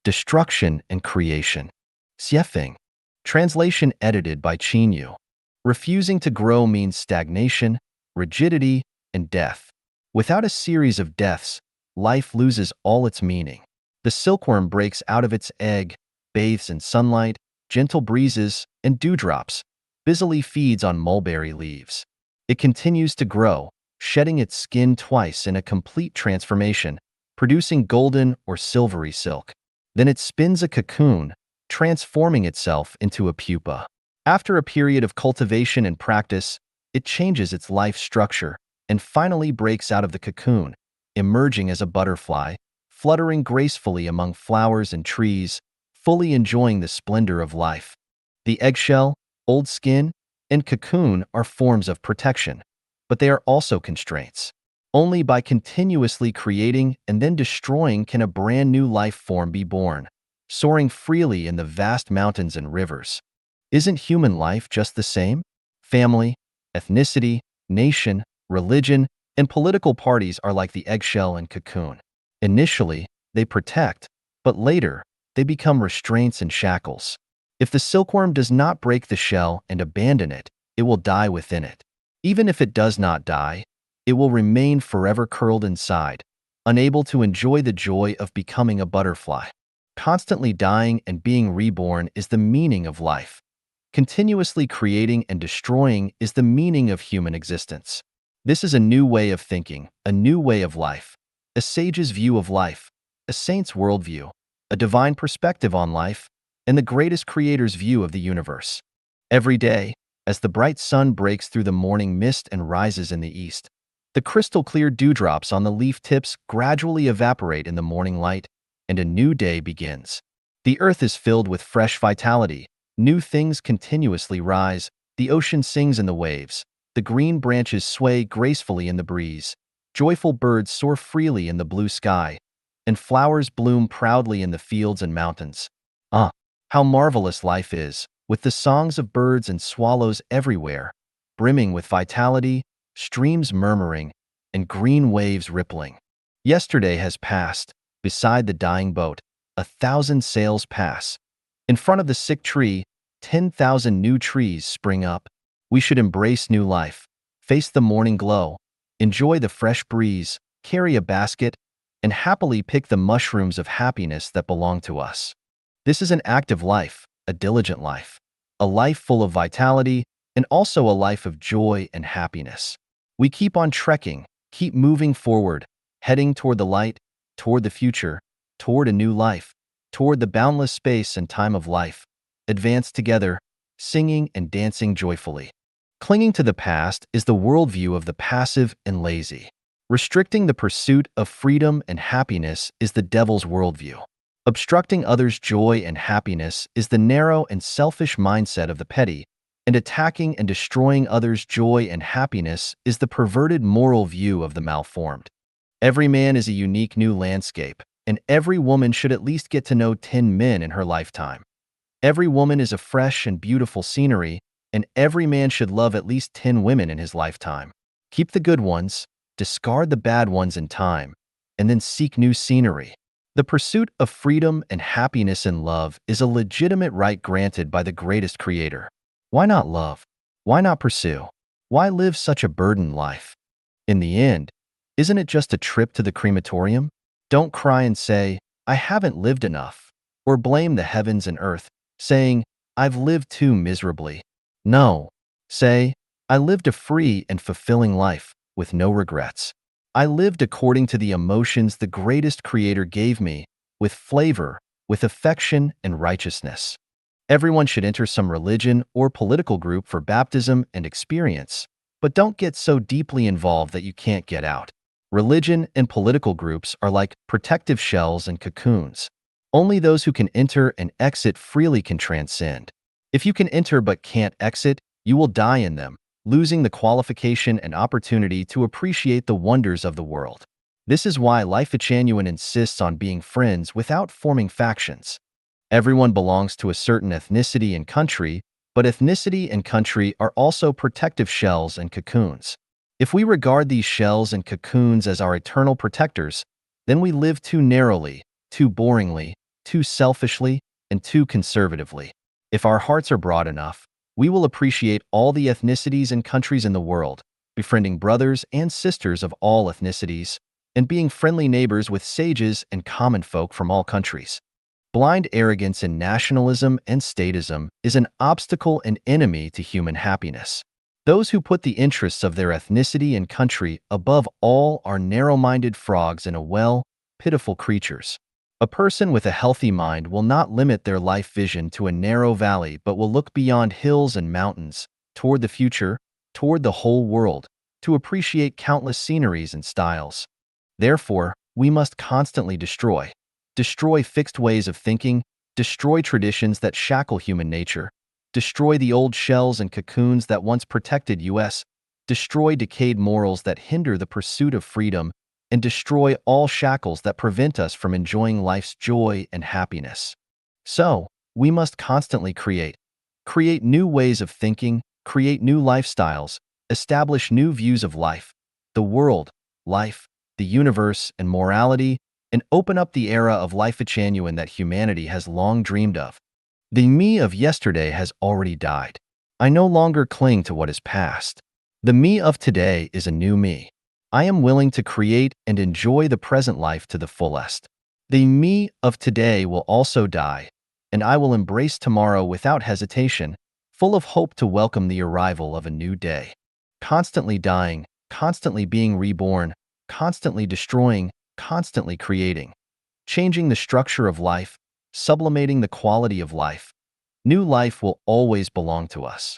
Destruction and Creation. Xiefeng. Translation edited by Qin Yu. Refusing to grow means stagnation, rigidity, and death. Without a series of deaths, life loses all its meaning. The silkworm breaks out of its egg, bathes in sunlight, gentle breezes, and dewdrops, busily feeds on mulberry leaves. It continues to grow, shedding its skin twice in a complete transformation, producing golden or silvery silk. Then it spins a cocoon, transforming itself into a pupa. After a period of cultivation and practice, it changes its life structure and finally breaks out of the cocoon, emerging as a butterfly, fluttering gracefully among flowers and trees, fully enjoying the splendor of life. The eggshell, old skin, and cocoon are forms of protection, but they are also constraints. Only by continuously creating and then destroying can a brand new life form be born, soaring freely in the vast mountains and rivers. Isn't human life just the same? Family, ethnicity, nation, religion, and political parties are like the eggshell and cocoon. Initially, they protect, but later, they become restraints and shackles. If the silkworm does not break the shell and abandon it, it will die within it. Even if it does not die, it will remain forever curled inside, unable to enjoy the joy of becoming a butterfly. Constantly dying and being reborn is the meaning of life. Continuously creating and destroying is the meaning of human existence. This is a new way of thinking, a new way of life, a sage's view of life, a saint's worldview, a divine perspective on life, and the greatest creator's view of the universe. Every day, as the bright sun breaks through the morning mist and rises in the east, the crystal-clear dewdrops on the leaf tips gradually evaporate in the morning light, and a new day begins. The earth is filled with fresh vitality. New things continuously rise. The ocean sings in the waves. The green branches sway gracefully in the breeze. Joyful birds soar freely in the blue sky, and flowers bloom proudly in the fields and mountains. How marvelous life is, with the songs of birds and swallows everywhere, brimming with vitality, streams murmuring, and green waves rippling. Yesterday has passed. Beside the dying boat, 1,000 sails pass. In front of the sick tree, 10,000 new trees spring up. We should embrace new life, face the morning glow, enjoy the fresh breeze, carry a basket, and happily pick the mushrooms of happiness that belong to us. This is an active life, a diligent life, a life full of vitality, and also a life of joy and happiness. We keep on trekking, keep moving forward, heading toward the light, toward the future, toward a new life, toward the boundless space and time of life, advance together, singing and dancing joyfully. Clinging to the past is the worldview of the passive and lazy. Restricting the pursuit of freedom and happiness is the devil's worldview. Obstructing others' joy and happiness is the narrow and selfish mindset of the petty, and attacking and destroying others' joy and happiness is the perverted moral view of the malformed. Every man is a unique new landscape, and every woman should at least get to know 10 men in her lifetime. Every woman is a fresh and beautiful scenery, and every man should love at least 10 women in his lifetime. Keep the good ones, discard the bad ones in time, and then seek new scenery. The pursuit of freedom and happiness in love is a legitimate right granted by the greatest creator. Why not love? Why not pursue? Why live such a burdened life? In the end, isn't it just a trip to the crematorium? Don't cry and say, I haven't lived enough, or blame the heavens and earth, saying, I've lived too miserably. No. Say, I lived a free and fulfilling life, with no regrets. I lived according to the emotions the greatest creator gave me, with flavor, with affection and righteousness. Everyone should enter some religion or political group for baptism and experience, but don't get so deeply involved that you can't get out. Religion and political groups are like protective shells and cocoons. Only those who can enter and exit freely can transcend. If you can enter but can't exit, you will die in them, losing the qualification and opportunity to appreciate the wonders of the world. This is why Life Genuine insists on being friends without forming factions. Everyone belongs to a certain ethnicity and country, but ethnicity and country are also protective shells and cocoons. If we regard these shells and cocoons as our eternal protectors, then we live too narrowly, too boringly, too selfishly, and too conservatively. If our hearts are broad enough, we will appreciate all the ethnicities and countries in the world, befriending brothers and sisters of all ethnicities, and being friendly neighbors with sages and common folk from all countries. Blind arrogance in nationalism and statism is an obstacle and enemy to human happiness. Those who put the interests of their ethnicity and country above all are narrow-minded frogs in a well, pitiful creatures. A person with a healthy mind will not limit their life vision to a narrow valley but will look beyond hills and mountains, toward the future, toward the whole world, to appreciate countless sceneries and styles. Therefore, we must constantly destroy fixed ways of thinking, destroy traditions that shackle human nature, destroy the old shells and cocoons that once protected us, destroy decayed morals that hinder the pursuit of freedom, and destroy all shackles that prevent us from enjoying life's joy and happiness. So, we must constantly create new ways of thinking, create new lifestyles, establish new views of life, the world, life, the universe, and morality, and open up the era of life genuine that humanity has long dreamed of. The me of yesterday has already died. I no longer cling to what is past. The me of today is a new me. I am willing to create and enjoy the present life to the fullest. The me of today will also die, and I will embrace tomorrow without hesitation, full of hope to welcome the arrival of a new day. Constantly dying, constantly being reborn, constantly destroying, constantly creating, changing the structure of life, sublimating the quality of life. New life will always belong to us.